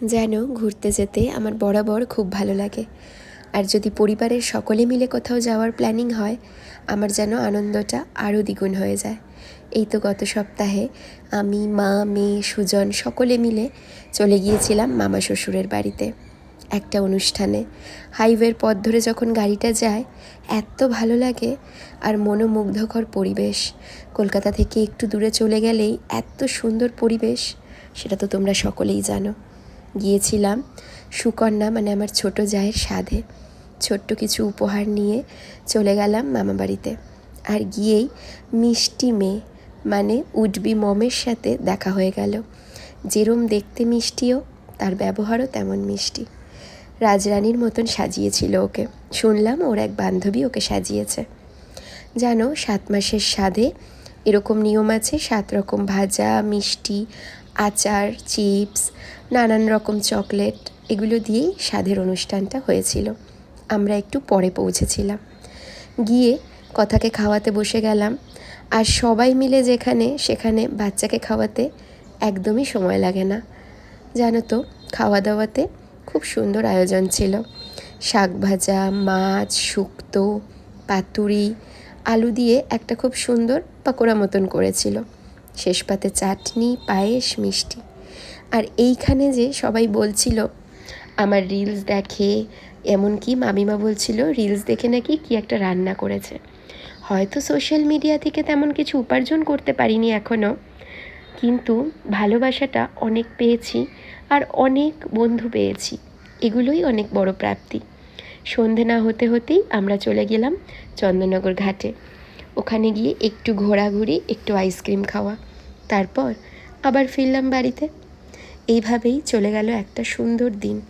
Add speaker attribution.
Speaker 1: যেন ঘুরতে যেতে আমার বরাবর খুব ভালো লাগে। আর যদি পরিবারের সকলে মিলে কোথাও যাওয়ার প্ল্যানিং হয়, আমার যেন আনন্দটা আরও দ্বিগুণ হয়ে যায়। এই তো গত সপ্তাহে আমি, মা, মেয়ে, সুজন সকলে মিলে চলে গিয়েছিলাম মামা শ্বশুরের বাড়িতে একটা অনুষ্ঠানে। হাইওয়ের পথ ধরে যখন গাড়িটা যায় এত ভালো লাগে, আর মনোমুগ্ধকর পরিবেশ। কলকাতা থেকে একটু দূরে চলে গেলেই এত সুন্দর পরিবেশ, সেটা তো তোমরা সকলেই জানো। গিয়েছিলাম সুকন্যা মানে আমার ছোট জায়ের সাধে। ছোট্ট কিছু উপহার নিয়ে চলে গেলাম মামা বাড়িতে। আর গিয়েই মিষ্টি মেয়ে মানে উডবি মমের সাথে দেখা হয়ে গেল। যেরম দেখতে মিষ্টিও, তার ব্যবহারও তেমন মিষ্টি। রাজরানীর মতন সাজিয়েছিল ওকে। শুনলাম ওর এক বান্ধবী ওকে সাজিয়েছে। জানো, 7 মাসের সাধে এরকম নিয়ম আছে, 7 রকম ভাজা, মিষ্টি, আচার, চিপস, নানান রকম চকলেট, এগুলো দিয়েই সাধের অনুষ্ঠানটা হয়েছিল। আমরা একটু পরে পৌঁছেছিলাম। গিয়ে কথাকে খাওয়াতে বসে গেলাম। আর সবাই মিলে যেখানে সেখানে বাচ্চাকে খাওয়াতে একদমই সময় লাগে না। জানো তো, খাওয়া দাওয়াতে খুব সুন্দর আয়োজন ছিল। শাক ভাজা, মাছ, শুক্তো, পাতুরি, আলু দিয়ে একটা খুব সুন্দর পাকোড়া মতন করেছিল। শেষ পাতে চাটনি, পায়েস, মিষ্টি। আর এইখানে যে সবাই বলছিল আমার রিলস দেখে, এমনকি মামিমা বলছিল রিলস দেখে নাকি কি একটা রান্না করেছে। হয়তো সোশ্যাল মিডিয়া থেকে তেমন কিছু উপার্জন করতে পারিনি এখনও, কিন্তু ভালোবাসাটা অনেক পেয়েছি আর অনেক বন্ধু পেয়েছি। এগুলোই অনেক বড় প্রাপ্তি। সন্ধে না হতে হতেই আমরা চলে গেলাম চন্দননগর ঘাটে। ওখানে গিয়ে একটু ঘোরাঘুরি, একটু আইসক্রিম খাওয়া, তারপর আবার ফিরলাম বাড়িতে। এইভাবেই চলে গেল একটা সুন্দর দিন।